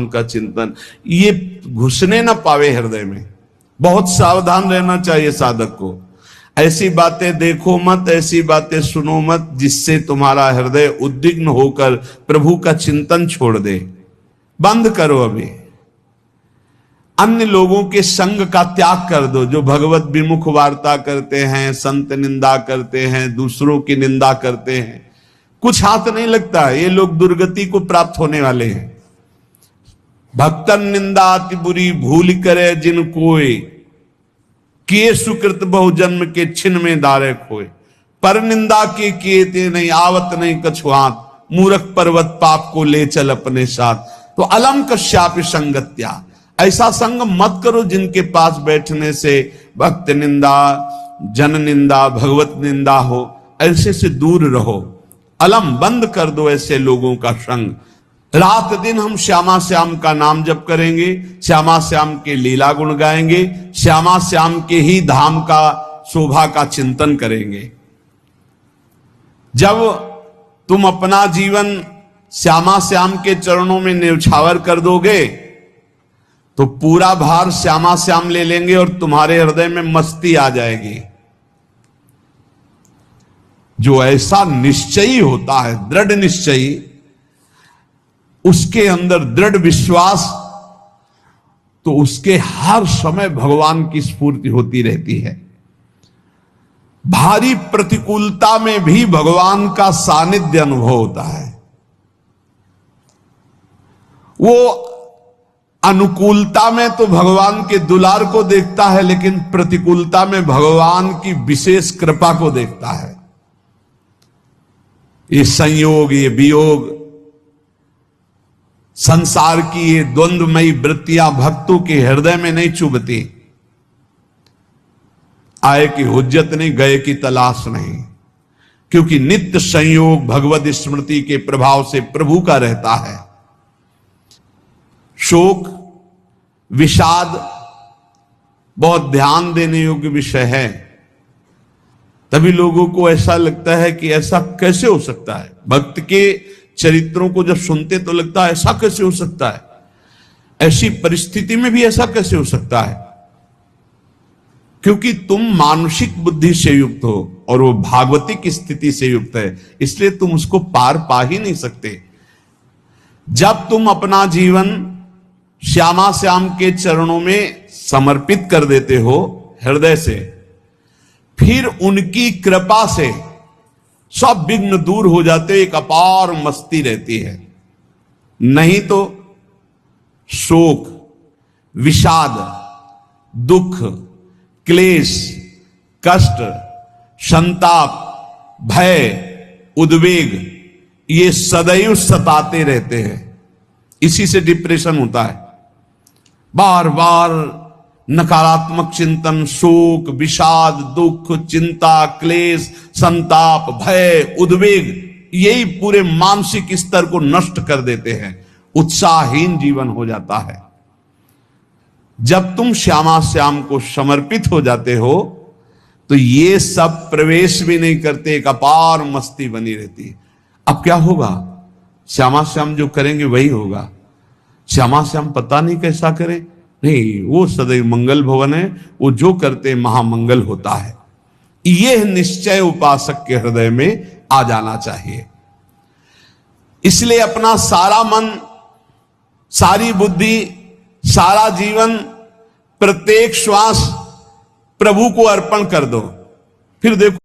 भगवान का चिंतन ये घुसने ना पावे हृदय में। बहुत सावधान रहना चाहिए साधक को। ऐसी बातें देखो मत, ऐसी बातें सुनो मत जिससे तुम्हारा हृदय उद्विग्न होकर प्रभु का चिंतन छोड़ दे। बंद करो अभी। अन्य लोगों के संग का त्याग कर दो, जो भगवत विमुख वार्ता करते हैं, संत निंदा करते हैं, दूसरों की निंदा करते हैं। कुछ हाथ नहीं लगता, ये लोग दुर्गति को प्राप्त होने वाले हैं। भक्तन निंदा अति बुरी भूल करे जिन कोय, किए सुकृत बहु जन्म के छिन में दारे खोए। पर निंदा के किए ते नहीं आवत नहीं कछुआत, मूर्ख पर्वत पाप को ले चल अपने साथ। तो अलम कश्यापि संगत्या, ऐसा संग मत करो जिनके पास बैठने से भक्त निंदा, जन निंदा, भगवत निंदा हो। ऐसे से दूर रहो। अलम बंद कर दो ऐसे लोगों का संग। रात दिन हम श्यामा श्याम का नाम जप करेंगे, श्यामा श्याम के लीला गुण गाएंगे, श्यामा श्याम के ही धाम का शोभा का चिंतन करेंगे। जब तुम अपना जीवन श्यामा श्याम के चरणों में न्यौछावर कर दोगे तो पूरा भार श्यामा श्याम ले लेंगे और तुम्हारे हृदय में मस्ती आ जाएगी। जो ऐसा निश्चयी होता है, दृढ़ निश्चयी, उसके अंदर दृढ़ विश्वास, तो उसके हर समय भगवान की स्फूर्ति होती रहती है। भारी प्रतिकूलता में भी भगवान का सानिध्य अनुभव होता है। वो अनुकूलता में तो भगवान के दुलार को देखता है, लेकिन प्रतिकूलता में भगवान की विशेष कृपा को देखता है। ये संयोग, ये वियोग, संसार की ये द्वंद्वमयी वृत्तियां भक्तों के हृदय में नहीं चुभती। आए की हुज्जत नहीं, गए की तलाश नहीं, क्योंकि नित्य संयोग भगवत स्मृति के प्रभाव से प्रभु का रहता है। शोक, विषाद बहुत ध्यान देने योग्य विषय है। तभी लोगों को ऐसा लगता है कि ऐसा कैसे हो सकता है। भक्त के चरित्रों को जब सुनते तो लगता है ऐसा कैसे हो सकता है, ऐसी परिस्थिति में भी ऐसा कैसे हो सकता है। क्योंकि तुम मानसिक बुद्धि से युक्त हो और वो भागवतिक स्थिति से युक्त है, इसलिए तुम उसको पार पा ही नहीं सकते। जब तुम अपना जीवन श्यामा श्याम के चरणों में समर्पित कर देते हो हृदय से, फिर उनकी कृपा से सब विघ्न दूर हो जाते, एक अपार मस्ती रहती है। नहीं तो शोक, विषाद, दुख, क्लेश, कष्ट, संताप, भय, उद्वेग, ये सदैव सताते रहते हैं। इसी से डिप्रेशन होता है। बार बार नकारात्मक चिंतन, शोक, विषाद, दुख, चिंता, क्लेश, संताप, भय, उद्वेग, यही पूरे मानसिक स्तर को नष्ट कर देते हैं। उत्साहहीन जीवन हो जाता है। जब तुम श्यामा श्याम को समर्पित हो जाते हो तो ये सब प्रवेश भी नहीं करते, एक अपार मस्ती बनी रहती है। अब क्या होगा? श्यामा श्याम जो करेंगे वही होगा। श्यामा श्याम पता नहीं कैसा करे, नहीं, वो सदैव मंगल भवन है, वो जो करते महामंगल होता है। यह निश्चय उपासक के हृदय में आ जाना चाहिए। इसलिए अपना सारा मन, सारी बुद्धि, सारा जीवन, प्रत्येक श्वास प्रभु को अर्पण कर दो। फिर देखो